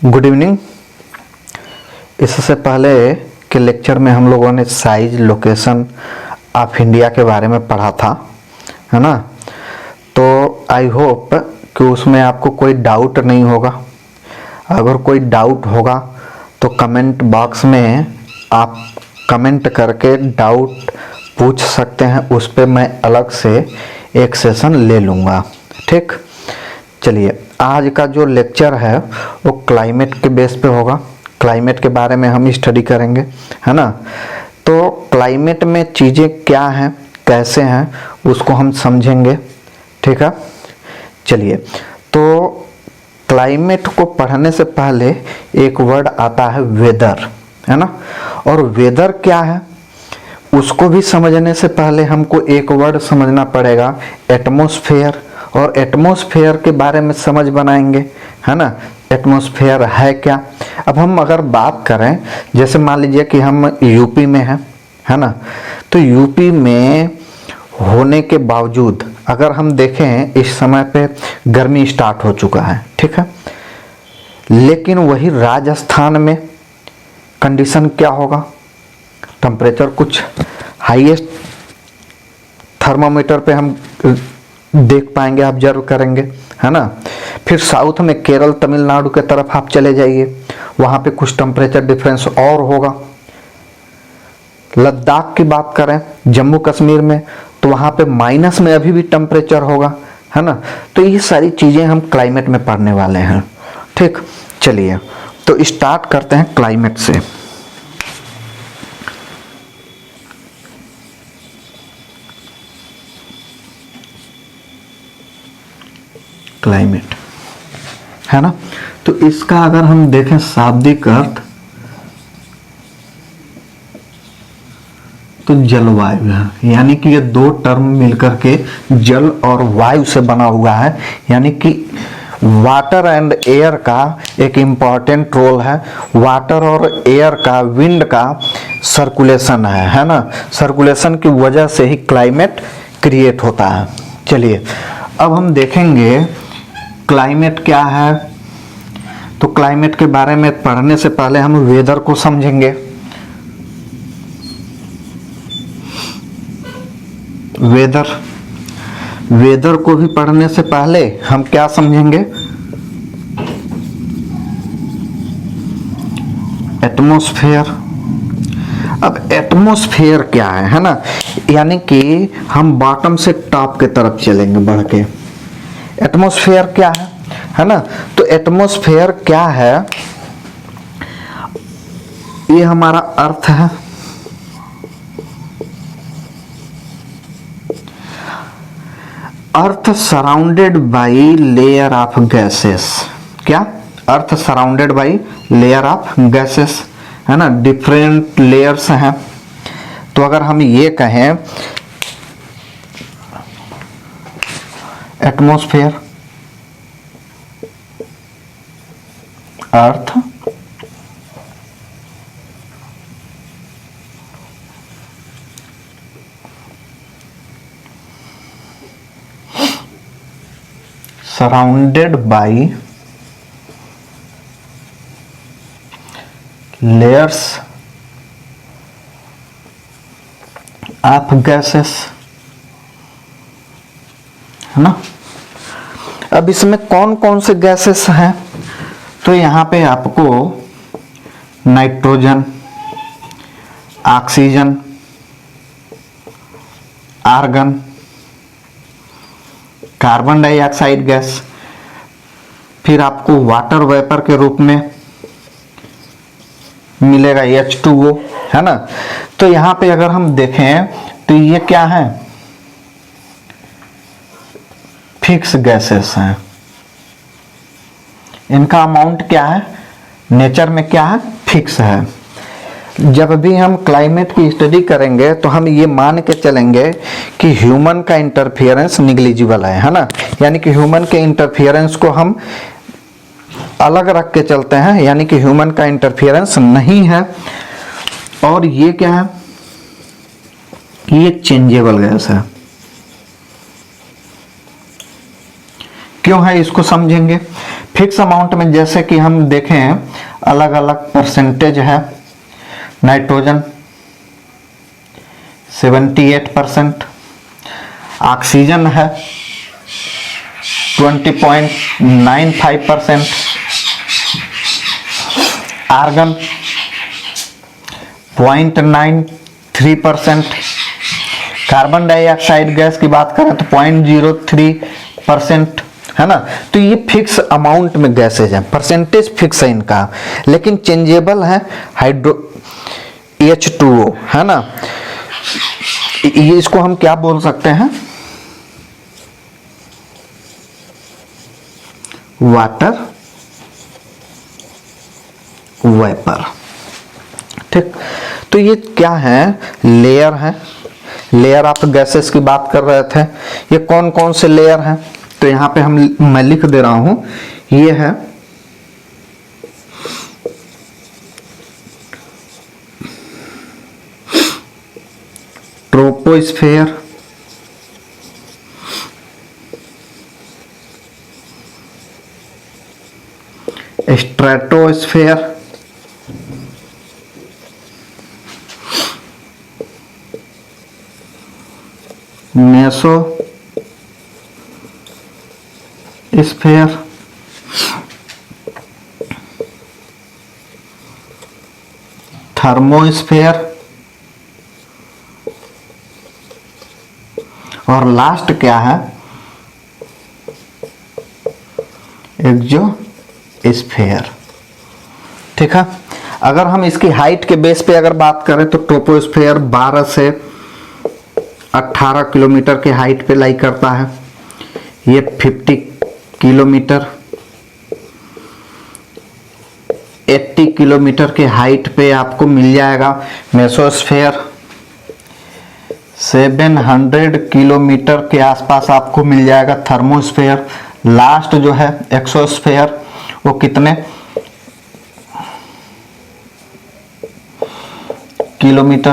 Good evening. इससे पहले के लेक्चर में हम लोगों ने साइज लोकेशन ऑफ इंडिया के बारे में पढ़ा था, है ना। तो आई होप कि उसमें आपको कोई डाउट नहीं होगा। अगर कोई डाउट होगा तो कमेंट बॉक्स में आप कमेंट करके डाउट पूछ सकते हैं, उस पर मैं अलग से एक सेशन ले लूँगा। ठीक, चलिए आज का जो लेक्चर है वो क्लाइमेट के बेस पे होगा। क्लाइमेट के बारे में हम स्टडी करेंगे, है ना। तो क्लाइमेट में चीज़ें क्या हैं, कैसे हैं, उसको हम समझेंगे। ठीक है, चलिए। तो क्लाइमेट को पढ़ने से पहले एक वर्ड आता है वेदर, है ना। और वेदर क्या है उसको भी समझने से पहले हमको एक वर्ड समझना पड़ेगा, एटमॉस्फेयर। और एटमॉस्फेयर के बारे में समझ बनाएंगे, है ना। एटमॉस्फेयर है क्या। अब हम अगर बात करें, जैसे मान लीजिए कि हम यूपी में हैं, है ना। तो यूपी में होने के बावजूद अगर हम देखें इस समय पे गर्मी स्टार्ट हो चुका है, ठीक है। लेकिन वही राजस्थान में कंडीशन क्या होगा, टेम्परेचर कुछ हाईएस्ट थर्मामीटर पे हम देख पाएंगे, ऑब्जर्व करेंगे, है ना। फिर साउथ में केरल तमिलनाडु के तरफ आप चले जाइए, वहाँ पे कुछ टेम्परेचर डिफरेंस और होगा। लद्दाख की बात करें, जम्मू कश्मीर में, तो वहाँ पे माइनस में अभी भी टेम्परेचर होगा, है ना। तो ये सारी चीज़ें हम क्लाइमेट में पढ़ने वाले हैं। ठीक, चलिए तो स्टार्ट करते हैं क्लाइमेट से। क्लाइमेट, है ना। तो इसका अगर हम देखें शाब्दिक अर्थ तो जलवायु है, यानी कि ये दो टर्म मिलकर के जल और वायु से बना हुआ है। यानी कि वाटर एंड एयर का एक इम्पॉर्टेंट रोल है। वाटर और एयर का, विंड का सर्कुलेशन है ना। सर्कुलेशन की वजह से ही क्लाइमेट क्रिएट होता है। चलिए अब हम देखेंगे क्लाइमेट क्या है। तो क्लाइमेट के बारे में पढ़ने से पहले हम वेदर को समझेंगे। वेदर को भी पढ़ने से पहले हम क्या समझेंगे, एटमॉस्फेयर। अब एटमॉस्फेयर क्या है ना। यानी कि हम बॉटम से टॉप के तरफ चलेंगे बढ़ के। एटमॉस्फेयर क्या है ना। तो एटमॉस्फेयर क्या है, ये हमारा अर्थ है। Earth surrounded by layer of gases. क्या, earth surrounded by layer of gases, है ना। डिफरेंट लेयर्स हैं। तो अगर हम ये कहें atmosphere, earth surrounded by layers of gases, है ना। अब इसमें कौन कौन से गैसेस हैं, तो यहाँ पे आपको nitrogen, oxygen, argon, carbon dioxide gas, फिर आपको वाटर वेपर के रूप में मिलेगा H2O, है ना। तो यहाँ पे अगर हम देखें तो ये क्या है, फिक्स गैसेस हैं। इनका अमाउंट क्या है, नेचर में क्या है, फिक्स है। जब भी हम क्लाइमेट की स्टडी करेंगे तो हम ये मान के चलेंगे कि ह्यूमन का इंटरफियरेंस निग्लिजिबल है ना। यानी कि ह्यूमन के इंटरफियरेंस को हम अलग रख के चलते हैं, यानी कि ह्यूमन का इंटरफियरेंस नहीं है। और ये क्या है, ये चेंजेबल गैस है। क्यों है इसको समझेंगे। फिक्स अमाउंट में जैसे कि हम देखें अलग अलग परसेंटेज है। नाइट्रोजन 78%, ऑक्सीजन है 20.95%, आर्गन 0.93%, कार्बन डाइऑक्साइड गैस की बात करें तो 0.03%, है ना। तो ये फिक्स अमाउंट में गैसेज हैं, परसेंटेज फिक्स है इनका, लेकिन चेंजेबल है। हाइड्रो H2O, है ना, ये इसको हम क्या बोल सकते हैं, वाटर वेपर। ठीक, तो ये क्या है, लेयर है। लेयर ऑफ गैसेस की बात कर रहे थे, ये कौन कौन से लेयर हैं, तो यहां पे मैं लिख दे रहा हूं, ये है ट्रोपोस्फेयर, स्ट्रेटोस्फेयर, मेसोस्फेयर, थर्मोस्फेयर और लास्ट क्या है, एक्सोस्फेयर। ठीक है, अगर हम इसकी हाइट के बेस पे अगर बात करें तो ट्रोपोस्फेयर 12 से 18 किलोमीटर के हाइट पे लाई करता है, ये 50 किलोमीटर, 80 किलोमीटर के हाइट पे आपको मिल जाएगा मेसोस्फेयर, 700 किलोमीटर के आसपास आपको मिल जाएगा थर्मोस्फेयर, लास्ट जो है एक्सोस्फेयर वो कितने किलोमीटर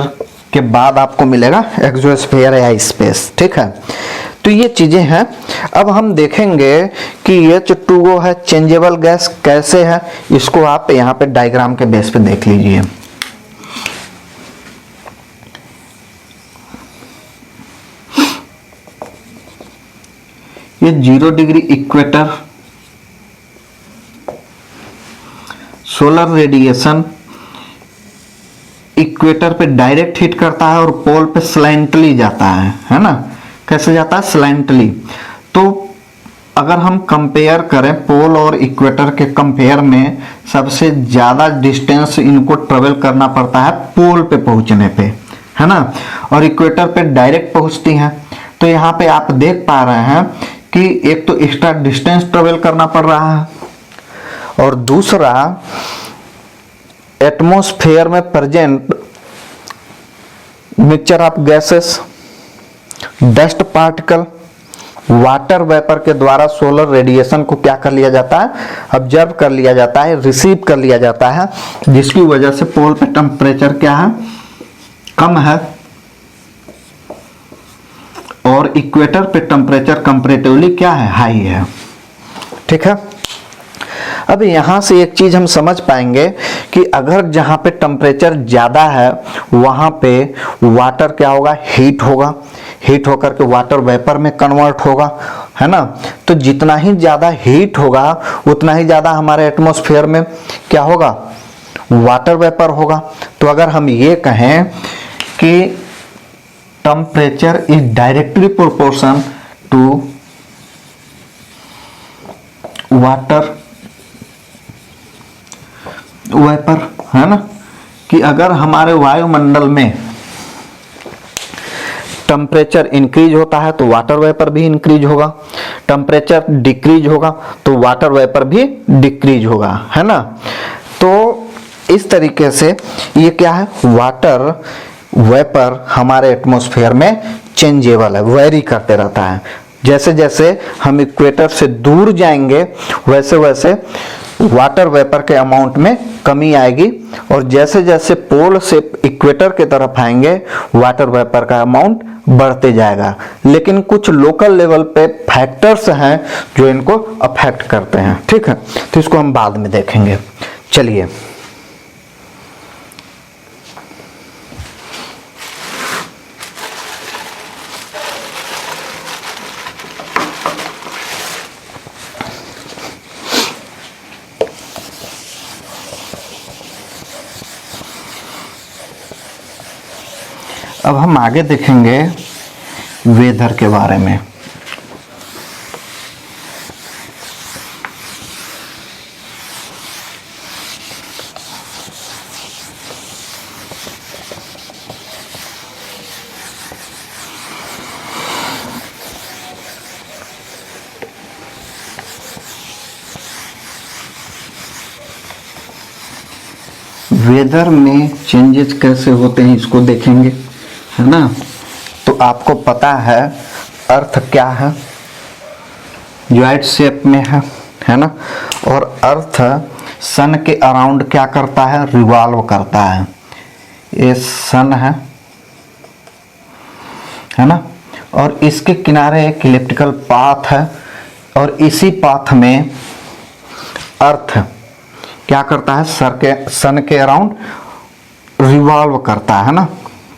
के बाद आपको मिलेगा एक्सोस्फेयर या स्पेस। ठीक है, तो ये चीजें हैं। अब हम देखेंगे कि H2O है चेंजेबल गैस कैसे है, इसको आप यहाँ पे डायग्राम के बेस पे देख लीजिए। ये 0 degree equator, solar radiation equator पे डायरेक्ट हिट करता है और पोल पे स्लैंटली जाता है ना। कैसे जाता है, स्लैंटली। तो अगर हम कंपेयर करें पोल और इक्वेटर के कंपेयर में, सबसे ज्यादा डिस्टेंस इनको ट्रेवल करना पड़ता है पोल पे पहुंचने पे, है ना, और इक्वेटर पे डायरेक्ट पहुंचती हैं। तो यहाँ पे आप देख पा रहे हैं कि एक तो एक्स्ट्रा डिस्टेंस ट्रेवल करना पड़ रहा है, और दूसरा एटमॉस्फेयर में present mixture of gases, dust particle, water vapour के द्वारा सोलर रेडिएशन को क्या कर लिया जाता है, ऑब्जर्व कर लिया जाता है, रिसीव कर लिया जाता है, जिसकी वजह से पोल पे टेम्परेचर क्या है, कम है, और इक्वेटर पे टेम्परेचर कंपैरेटिवली क्या है, हाई है। ठीक है, अब यहां से एक चीज हम समझ पाएंगे कि अगर जहां पे टेम्परेचर ज्यादा है वहां पे वाटर क्या होगा, हीट होगा, हीट होकर के वाटर वेपर में कन्वर्ट होगा, है ना। तो जितना ही ज्यादा हीट होगा उतना ही ज्यादा हमारे एटमॉस्फेयर में क्या होगा, वाटर वेपर होगा। तो अगर हम ये कहें कि temperature is directly proportion to water vapour, है ना, कि अगर हमारे वायुमंडल में टेम्परेचर इंक्रीज होता है तो वाटर वेपर भी इंक्रीज होगा, टेम्परेचर डिक्रीज होगा तो वाटर वेपर भी डिक्रीज होगा, है ना। तो इस तरीके से ये क्या है, वाटर वेपर हमारे एटमॉस्फेयर में चेंजेबल है, वेरी करते रहता है। जैसे जैसे हम इक्वेटर से दूर जाएंगे वैसे वैसे वाटर वेपर के अमाउंट में कमी आएगी, और जैसे जैसे पोल से इक्वेटर के तरफ आएंगे वाटर वेपर का अमाउंट बढ़ते जाएगा। लेकिन कुछ लोकल लेवल पे फैक्टर्स हैं जो इनको अफेक्ट करते हैं, ठीक है, तो इसको हम बाद में देखेंगे। चलिए अब हम आगे देखेंगे वेदर के बारे में। वेदर में चेंजेस कैसे होते हैं इसको देखेंगे, है ना। तो आपको पता है अर्थ क्या है, ज्वाइंट शेप में है ना, और अर्थ सन के अराउंड क्या करता है, रिवॉल्व करता है। ये सन है ना, और इसके किनारे एक इलिप्टिकल पाथ है, और इसी पाथ में अर्थ क्या करता है, सन के अराउंड रिवॉल्व करता है ना।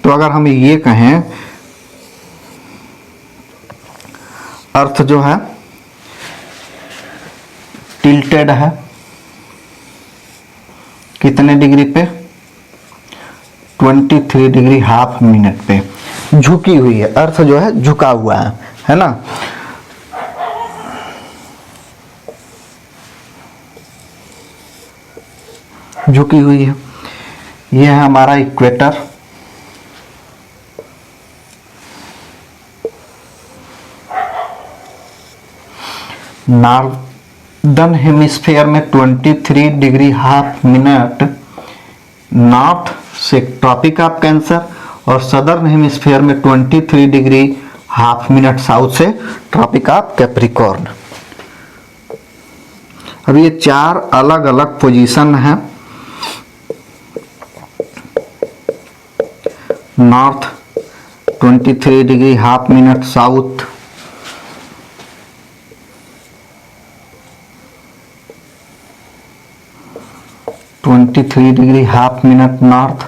तो अगर हम ये कहें अर्थ जो है टिल्टेड है कितने डिग्री पे, 23 डिग्री हाफ मिनट पे झुकी हुई है, अर्थ जो है झुका हुआ है ना। झुकी हुई है, यह है हमारा इक्वेटर, नॉर्दर्न हेमिस्फीयर में 23 डिग्री हाफ मिनट नॉर्थ से ट्रॉपिक ऑफ कैंसर, और सदर्न हेमिस्फीयर में 23 डिग्री हाफ मिनट साउथ से ट्रॉपिक ऑफ कैप्रिकॉर्न। अब ये चार अलग अलग पोजीशन हैं, north 23 degree half minute south, (23 degree half minute north,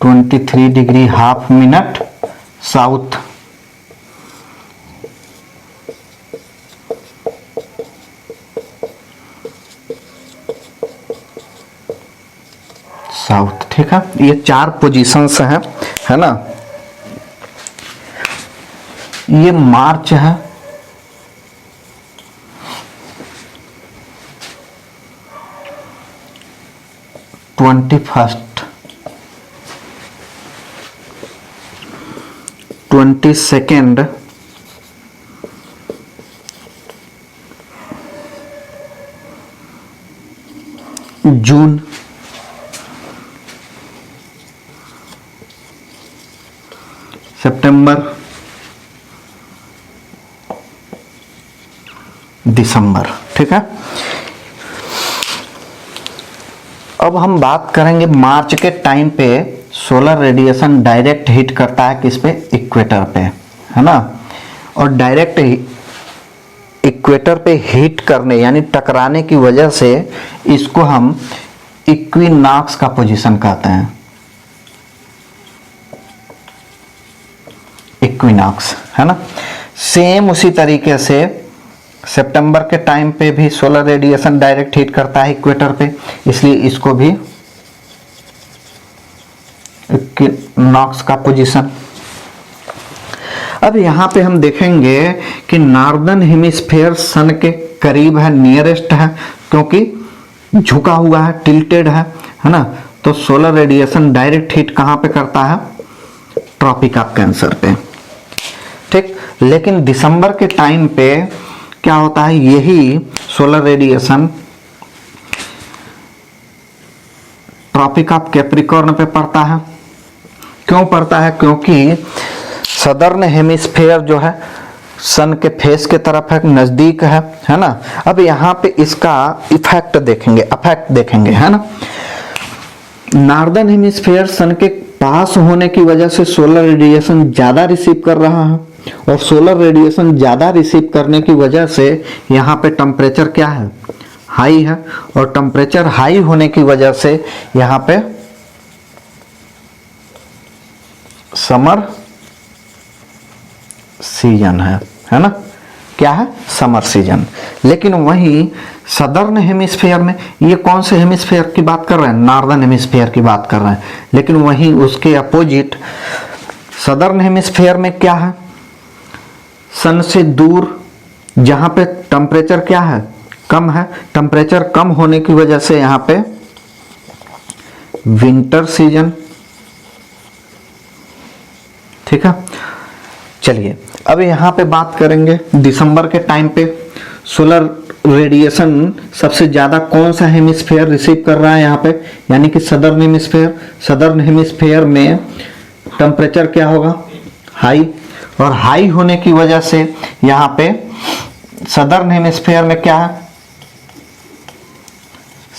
23 degree half minute south. South, ठीक है, ये चार पोजीशंस हैं, है ना। ये मार्च है, (21) 22 जून, सितंबर, दिसंबर, ठीक है। अब हम बात करेंगे मार्च के टाइम पे सोलर रेडिएशन डायरेक्ट हिट करता है किस पे, इक्वेटर पे, है ना। और डायरेक्ट इक्वेटर पे हिट करने यानी टकराने की वजह से इसको हम इक्विनॉक्स का पोजीशन कहते हैं, इक्विनॉक्स, है ना। सेम उसी तरीके से सितंबर के टाइम पे भी सोलर रेडिएशन डायरेक्ट हिट करता है इक्वेटर पे, इसलिए इसको भी इक्विनॉक्स का पोजीशन। अब यहाँ पे हम देखेंगे कि नॉर्दर्न हेमिस्फीयर सन के करीब है, नियरेस्ट है, क्योंकि झुका हुआ है, टिल्टेड है ना। तो सोलर रेडिएशन डायरेक्ट हिट कहाँ पे करता है, ट्रॉपिक ऑफ कैंसर पे, ठीक। लेकिन दिसंबर के टाइम पे क्या होता है, यही solar radiation tropic of Capricorn पे पड़ता है। क्यों पड़ता है, क्योंकि सदर्न हेमिस्फीयर जो है सन के फेस के तरफ है, नजदीक है ना। अब यहाँ पे इसका इफेक्ट देखेंगे है ना। नॉर्दर्न हेमिस्फीयर सन के पास होने की वजह से सोलर रेडिएशन ज्यादा रिसीव कर रहा है, और सोलर रेडिएशन ज्यादा रिसीव करने की वजह से यहाँ पे टेम्परेचर क्या है, हाई है, और टेम्परेचर हाई होने की वजह से यहाँ पे समर सीजन है ना। क्या है, समर सीजन। लेकिन वहीं सदर्न हेमिस्फीयर में, ये कौन से हेमिस्फीयर की बात कर रहे हैं, नॉर्दर्न हेमिस्फीयर की बात कर रहे हैं। लेकिन वहीं उसके अपोजिट सदर्न हेमिस्फीयर में क्या है, सन से दूर, जहां पे टेम्परेचर क्या है, कम है। टेम्परेचर कम होने की वजह से यहां पे विंटर सीजन, ठीक है। चलिए अब यहां पे बात करेंगे दिसंबर के टाइम पे सोलर रेडिएशन सबसे ज्यादा कौन सा हेमिस्फीयर रिसीव कर रहा है यहाँ पे, यानी कि सदर्न हेमिस्फीयर। सदर्न हेमिस्फीयर में टेम्परेचर क्या होगा, हाई, और हाई होने की वजह से यहाँ पे सदर्न हेमिस्फीयर में क्या है,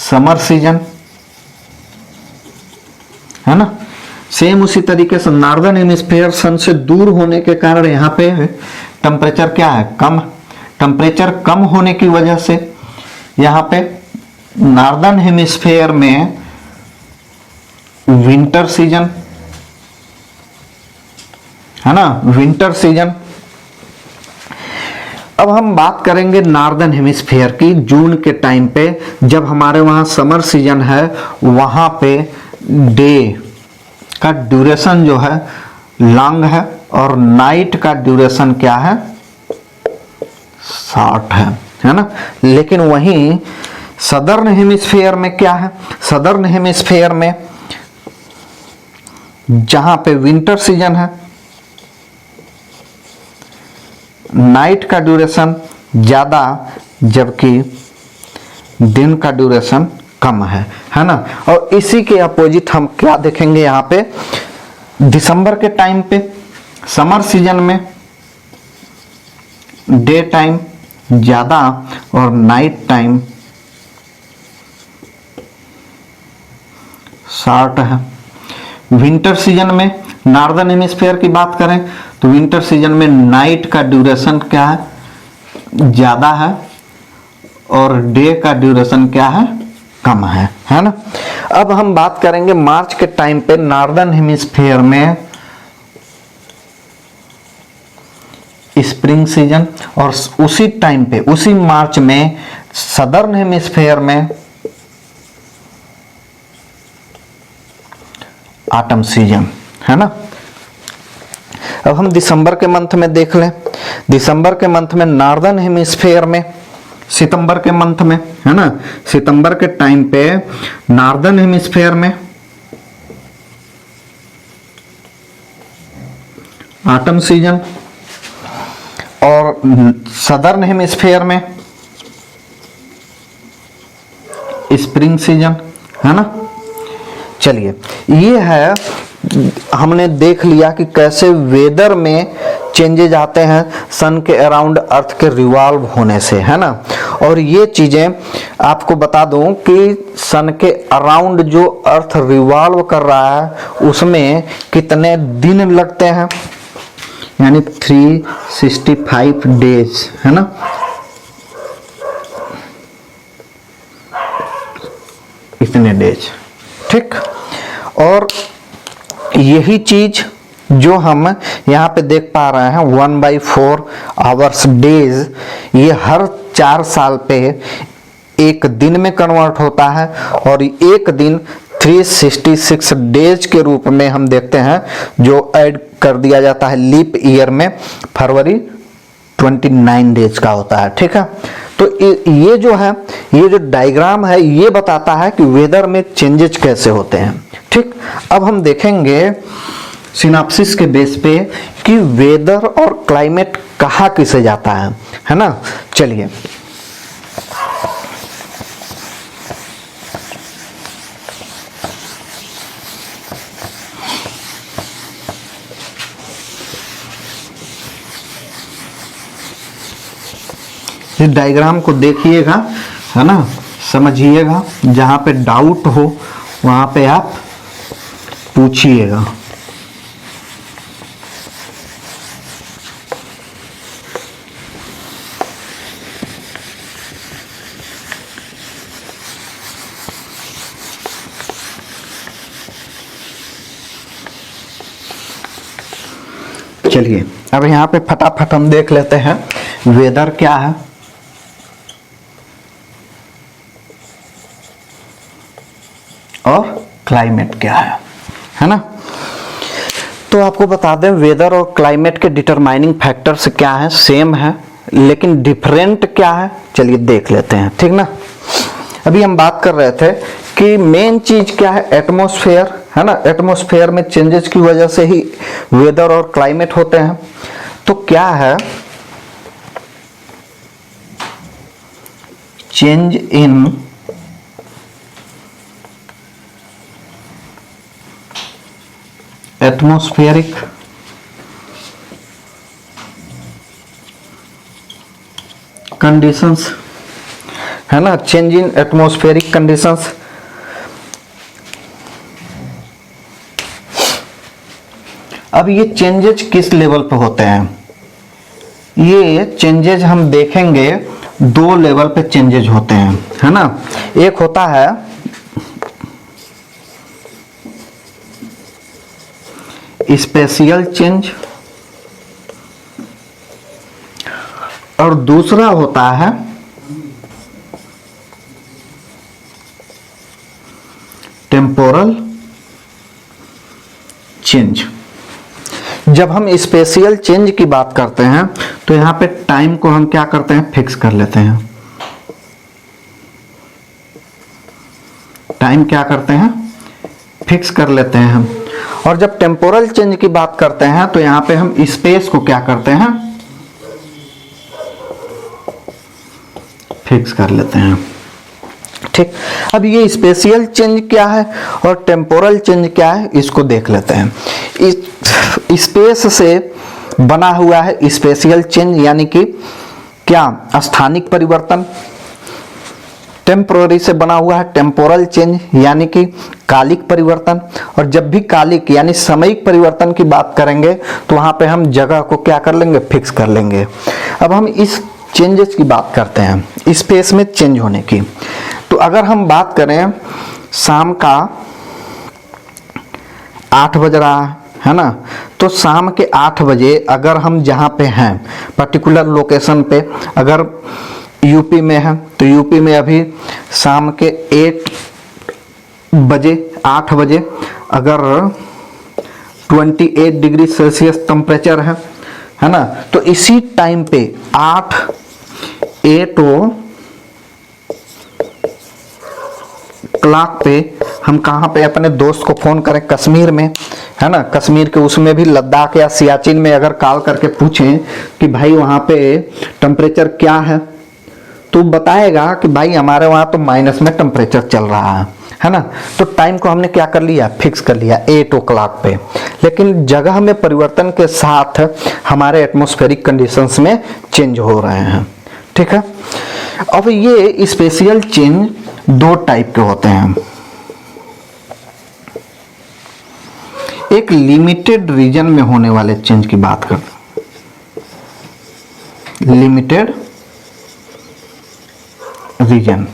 समर सीजन, है ना। सेम उसी तरीके से नॉर्दर्न हेमिस्फीयर सन से दूर होने के कारण यहाँ पे टेम्परेचर क्या है, कम। टेम्परेचर कम होने की वजह से यहाँ पे नॉर्दर्न हेमिस्फीयर में विंटर सीजन, है ना, विंटर सीजन। अब हम बात करेंगे नॉर्दर्न हेमिस्फीयर की। जून के टाइम पे जब हमारे वहां समर सीजन है, वहां पे डे का ड्यूरेशन जो है लॉन्ग है, और नाइट का ड्यूरेशन क्या है, शॉर्ट है ना। लेकिन वहीं सदर्न हेमिस्फीयर में क्या है, सदर्न हेमिस्फीयर में जहां पे विंटर सीजन है, नाइट का ड्यूरेशन ज्यादा, जबकि दिन का ड्यूरेशन कम है ना। और इसी के अपोजिट हम क्या देखेंगे यहाँ पे, दिसंबर के टाइम पे समर सीजन में डे टाइम ज्यादा और नाइट टाइम शॉर्ट है। विंटर सीजन में नॉर्दर्न हेमिस्फीयर की बात करें तो विंटर सीजन में नाइट का ड्यूरेशन क्या है, ज्यादा है, और डे का ड्यूरेशन क्या है, कम है ना। अब हम बात करेंगे मार्च के टाइम पे नॉर्दर्न हेमिस्फीयर में स्प्रिंग सीजन, और उसी टाइम पे, उसी मार्च में सदर्न हेमिस्फीयर में ऑटम सीजन, है ना। अब हम दिसंबर के मंथ में देख लें। दिसंबर के मंथ में नॉर्दर्न हेमिस्फीयर में, सितंबर के मंथ में, है ना, सितंबर के टाइम पे नॉर्दर्न हेमिस्फीयर में ऑटम सीजन, और सदर्न हेमिस्फीयर में स्प्रिंग सीजन, है ना। चलिए, ये है, हमने देख लिया कि कैसे वेदर में चेंजेज आते हैं सन के अराउंड अर्थ के रिवॉल्व होने से, है ना। और ये चीजें आपको बता दूं कि सन के अराउंड जो अर्थ रिवॉल्व कर रहा है उसमें कितने दिन लगते हैं, यानी 365 डेज, है ना। इतने डेज, ठीक। और यही चीज जो हम यहाँ पे देख पा रहे हैं 1/4 आवर्स डेज, ये हर 4 साल पे एक दिन में कन्वर्ट होता है, और एक दिन 366 डेज के रूप में हम देखते हैं, जो ऐड कर दिया जाता है लीप ईयर में। फरवरी 29 डेज का होता है, ठीक है। तो ये जो है, ये जो डायग्राम है, ये बताता है कि वेदर में चेंजेस कैसे होते हैं, ठीक। अब हम देखेंगे सिनॉप्सिस के बेस पे कि वेदर और क्लाइमेट कहाँ किसे जाता है ना। चलिए, इस डायग्राम को देखिएगा, है ना, समझिएगा, जहाँ पे डाउट हो वहाँ पे आप पूछिएगा। चलिए अब यहाँ पे फटाफट हम देख लेते हैं वेदर क्या है और क्लाइमेट क्या है ना। तो आपको बता दें वेदर और क्लाइमेट के डिटरमाइनिंग फैक्टर्स क्या है, सेम है लेकिन डिफरेंट क्या है, चलिए देख लेते हैं, ठीक ना। अभी हम बात कर रहे थे कि मेन चीज क्या है, एटमॉस्फेयर, है ना। एटमॉस्फेयर में चेंजेस की वजह से ही वेदर और क्लाइमेट होते हैं। तो क्या है, चेंज इन एटमॉस्फेरिक कंडीशंस, है ना, चेंज इन एटमॉस्फेरिक कंडीशंस। अब ये चेंजेज किस लेवल पे होते हैं, ये चेंजेज हम देखेंगे दो लेवल पे चेंजेज होते हैं, है ना। एक होता है स्पेशियल चेंज और दूसरा होता है टेम्पोरल चेंज। जब हम स्पेशियल चेंज की बात करते हैं तो यहां पे टाइम को हम क्या करते हैं, फिक्स कर लेते हैं। टाइम क्या करते हैं, फिक्स कर लेते हैं हम। और जब टेम्पोरल चेंज की बात करते हैं तो यहां पे हम स्पेस को क्या करते हैं, फिक्स कर लेते हैं, ठीक। अब ये स्पेशियल चेंज क्या है और टेम्पोरल चेंज क्या है, इसको देख लेते हैं। स्पेस से बना हुआ है स्पेशियल चेंज, यानी कि क्या, स्थानिक परिवर्तन। टेम्पोररी से बना हुआ है टेम्पोरल चेंज, यानी कि कालिक परिवर्तन। और जब भी कालिक यानी सामयिक परिवर्तन की बात करेंगे तो वहां पे हम जगह को क्या कर लेंगे, फिक्स कर लेंगे। अब हम इस चेंजेस की बात करते हैं, स्पेस में चेंज होने की। तो अगर हम बात करें शाम का 8 बज रहा है ना, तो शाम के 8 बजे अगर हम जहाँ पे हैं पर्टिकुलर लोकेशन पे, अगर यूपी में है तो यूपी में अभी शाम के 8 बजे अगर 28 डिग्री सेल्सियस टेम्परेचर है ना, तो इसी टाइम पे 8 क्लॉक पे हम कहाँ पे अपने दोस्त को फोन करें, कश्मीर में, है ना, कश्मीर के उसमें भी लद्दाख या सियाचिन में अगर कॉल करके पूछें कि भाई वहाँ पे टेम्परेचर क्या है तो बताएगा कि भाई हमारे वहाँ तो माइनस में टेम्परेचर चल रहा है ना। तो टाइम को हमने क्या कर लिया, फिक्स कर लिया 8 o'clock पे। लेकिन जगह में परिवर्तन के साथ हमारे एटमॉस्फेरिक कंडीशंस में चेंज हो रहे हैं, ठीक है। अब ये स्पेशियल चेंज दो टाइप के होते हैं, एक लिमिटेड रीजन में होने वाले चेंज की बात करते हैं, लिमिटेड रीजन,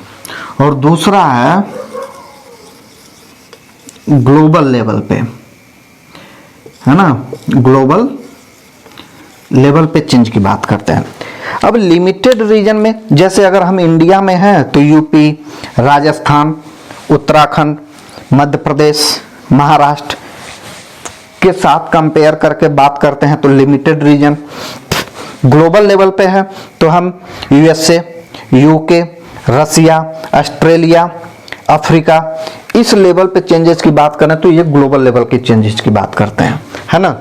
और दूसरा है ग्लोबल लेवल पे, है ना, ग्लोबल लेवल पे चेंज की बात करते हैं। अब लिमिटेड रीजन में जैसे अगर हम इंडिया में हैं तो यूपी, राजस्थान, उत्तराखंड, मध्य प्रदेश, महाराष्ट्र के साथ कंपेयर करके बात करते हैं तो लिमिटेड रीजन। ग्लोबल लेवल पे है तो हम यूएसए, यूके, रसिया, ऑस्ट्रेलिया, अफ्रीका, इस लेवल पे चेंजेस की बात करें तो ये ग्लोबल लेवल के चेंजेस की बात करते हैं, है ना।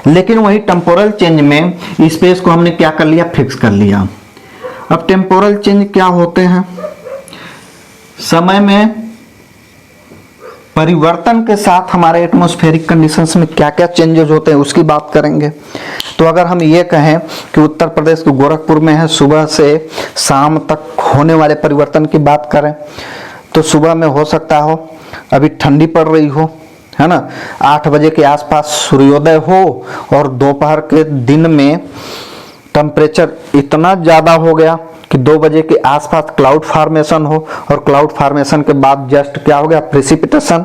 लेकिन वही टेम्पोरल चेंज में स्पेस को हमने क्या कर लिया, फिक्स कर लिया। अब टेम्पोरल चेंज क्या होते हैं, समय में परिवर्तन के साथ हमारे एटमॉस्फेरिक कंडीशंस में क्या क्या चेंजेस होते हैं उसकी बात करेंगे। तो अगर हम ये कहें कि उत्तर प्रदेश के गोरखपुर में है, सुबह से शाम तक होने वाले परिवर्तन की बात करें तो सुबह में हो सकता हो अभी ठंडी पड़ रही हो, है ना, 8 बजे के आसपास सूर्योदय हो और दोपहर के दिन में टेम्परेचर इतना ज़्यादा हो गया कि 2 बजे के आसपास क्लाउड फार्मेशन हो, और क्लाउड फार्मेशन के बाद जस्ट क्या हो गया, प्रेसिपिटेशन,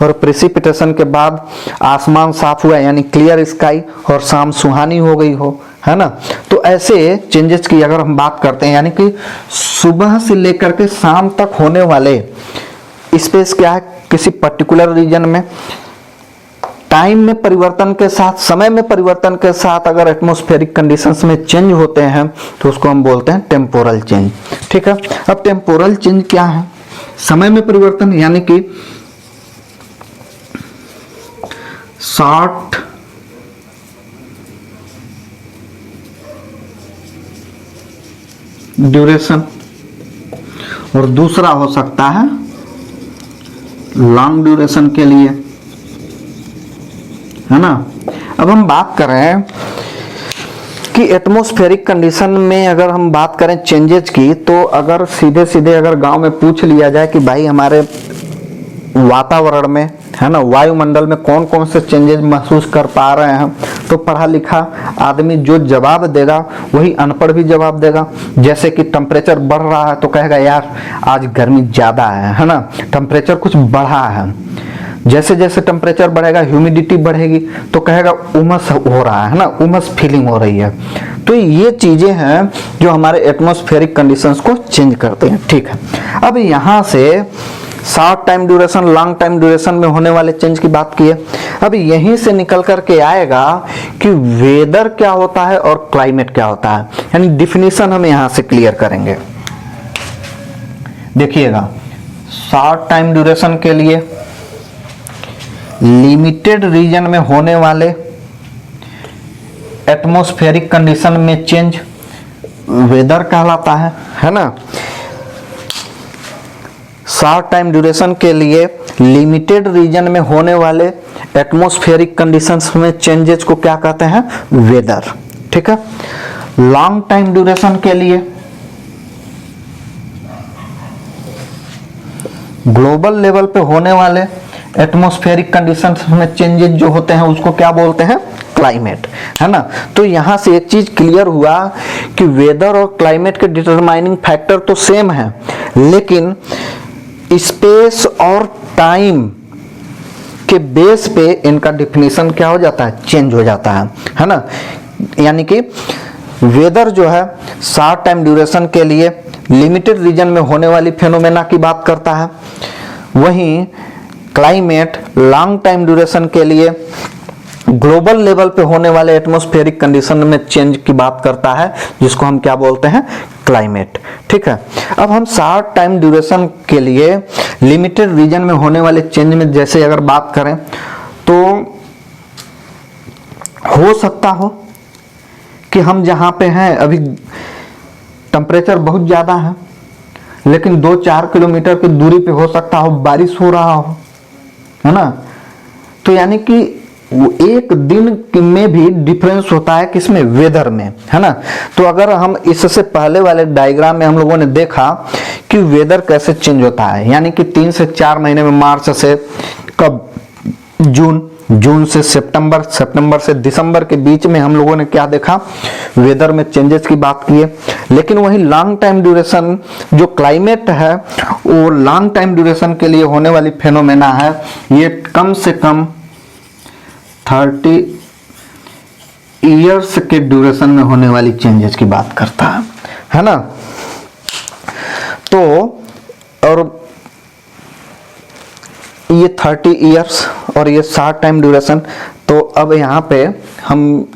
और प्रेसिपिटेशन के बाद आसमान साफ हुआ यानी क्लियर स्काई, और शाम सुहानी हो गई हो, है ना। तो ऐसे चेंजेस की अगर हम बात करते हैं, यानी कि सुबह से लेकर के शाम तक होने वाले स्पेस क्या है, किसी पर्टिकुलर रीजन में टाइम में परिवर्तन के साथ, समय में परिवर्तन के साथ अगर एटमॉस्फेरिक कंडीशंस में चेंज होते हैं तो उसको हम बोलते हैं टेम्पोरल चेंज। ठीक है, अब टेम्पोरल चेंज क्या है, समय में परिवर्तन यानी कि शॉर्ट ड्यूरेशन, और दूसरा हो सकता है लॉन्ग ड्यूरेशन के लिए, है ना। अब हम बात करें कि एटमॉस्फेरिक कंडीशन में अगर हम बात करें चेंजेस की, तो अगर सीधे सीधे अगर गांव में पूछ लिया जाए कि भाई हमारे वातावरण में, है ना, वायुमंडल में कौन कौन से चेंजेस महसूस कर पा रहे हैं, तो पढ़ा लिखा आदमी जो जवाब देगा वही अनपढ़ भी जवाब देगा। जैसे कि टेम्परेचर बढ़ रहा है तो कहेगा यार आज गर्मी ज़्यादा है ना, टेम्परेचर कुछ बढ़ा है। जैसे जैसे टेम्परेचर बढ़ेगा ह्यूमिडिटी बढ़ेगी तो कहेगा उमस हो रहा है ना, उमस फीलिंग हो रही है। तो ये चीज़ें हैं जो हमारे एटमॉस्फेरिक कंडीशंस को चेंज करते हैं। ठीक है, अब यहाँ से short time duration, long time duration में होने वाले चेंज की बात की है। अब यहीं से निकल करके आएगा कि वेदर क्या होता है और क्लाइमेट क्या होता है, यानी डिफिनीशन हम यहाँ से क्लियर करेंगे। देखिएगा, शॉर्ट टाइम ड्यूरेशन के लिए लिमिटेड रीजन में होने वाले एटमॉस्फेरिक कंडीशन में चेंज वेदर कहलाता है ना। शॉर्ट टाइम ड्यूरेशन के लिए लिमिटेड रीजन में होने वाले एटमॉस्फेरिक कंडीशंस में चेंजेस को क्या कहते हैं, वेदर। ठीक है, लॉन्ग टाइम ड्यूरेशन के लिए ग्लोबल लेवल पे होने वाले एटमॉस्फेरिक कंडीशंस में चेंजेस जो होते हैं उसको क्या बोलते हैं, क्लाइमेट, है ना। तो यहां से एक चीज क्लियर हुआ कि वेदर और क्लाइमेट के डिटरमाइनिंग फैक्टर तो सेम है, लेकिन स्पेस और टाइम के बेस पे इनका डिफिनीशन क्या हो जाता है, चेंज हो जाता है ना। यानी कि वेदर जो है शॉर्ट टाइम ड्यूरेशन के लिए लिमिटेड रीजन में होने वाली फेनोमेना की बात करता है, वहीं क्लाइमेट लॉन्ग टाइम ड्यूरेशन के लिए ग्लोबल लेवल पे होने वाले एटमॉस्फेरिक कंडीशन में चेंज की बात करता है, जिसको हम क्या बोलते हैं, क्लाइमेट। ठीक है, अब हम शॉर्ट टाइम ड्यूरेशन के लिए लिमिटेड रीजन में होने वाले चेंज में जैसे अगर बात करें तो हो सकता हो कि हम जहां पे हैं अभी टेम्परेचर बहुत ज्यादा है, लेकिन 2-4 किलोमीटर की दूरी पे हो सकता हो बारिश हो रहा हो, है ना। तो यानी कि वो एक दिन में भी डिफरेंस होता है किसमें, वेदर में, है ना। तो अगर हम इससे पहले वाले डायग्राम में हम लोगों ने देखा कि वेदर कैसे चेंज होता है, यानी कि 3 से 4 महीने में, मार्च से कब जून से सितंबर, सितंबर से दिसंबर के बीच में हम लोगों ने क्या देखा, वेदर में चेंजेस की बात की है। लेकिन वही लॉन्ग टाइम ड्यूरेशन जो क्लाइमेट है, वो लॉन्ग टाइम ड्यूरेशन के लिए होने वाली फेनोमेना है, ये कम से कम 30 ईयर्स के ड्यूरेशन में होने वाली चेंजेस की बात करता है ना। तो और ये 30 ईयर्स और ये शॉर्ट टाइम ड्यूरेशन। तो अब यहाँ पे हम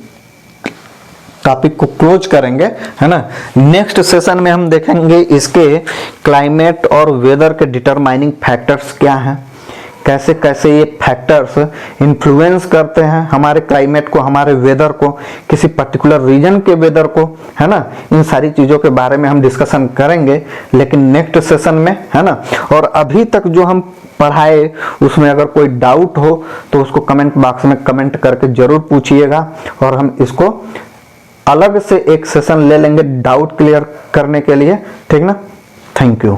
टॉपिक को क्लोज करेंगे, है ना। नेक्स्ट सेशन में हम देखेंगे इसके क्लाइमेट और वेदर के डिटरमाइनिंग फैक्टर्स क्या हैं, कैसे कैसे ये फैक्टर्स इन्फ्लुएंस करते हैं हमारे क्लाइमेट को, हमारे वेदर को, किसी पर्टिकुलर रीजन के वेदर को, है ना। इन सारी चीज़ों के बारे में हम डिस्कशन करेंगे लेकिन नेक्स्ट सेशन में, है ना। और अभी तक जो हम पढ़ाए उसमें अगर कोई डाउट हो तो उसको कमेंट बॉक्स में कमेंट करके जरूर पूछिएगा और हम इसको अलग से एक सेशन ले लेंगे डाउट क्लियर करने के लिए, ठीक ना। Thank you.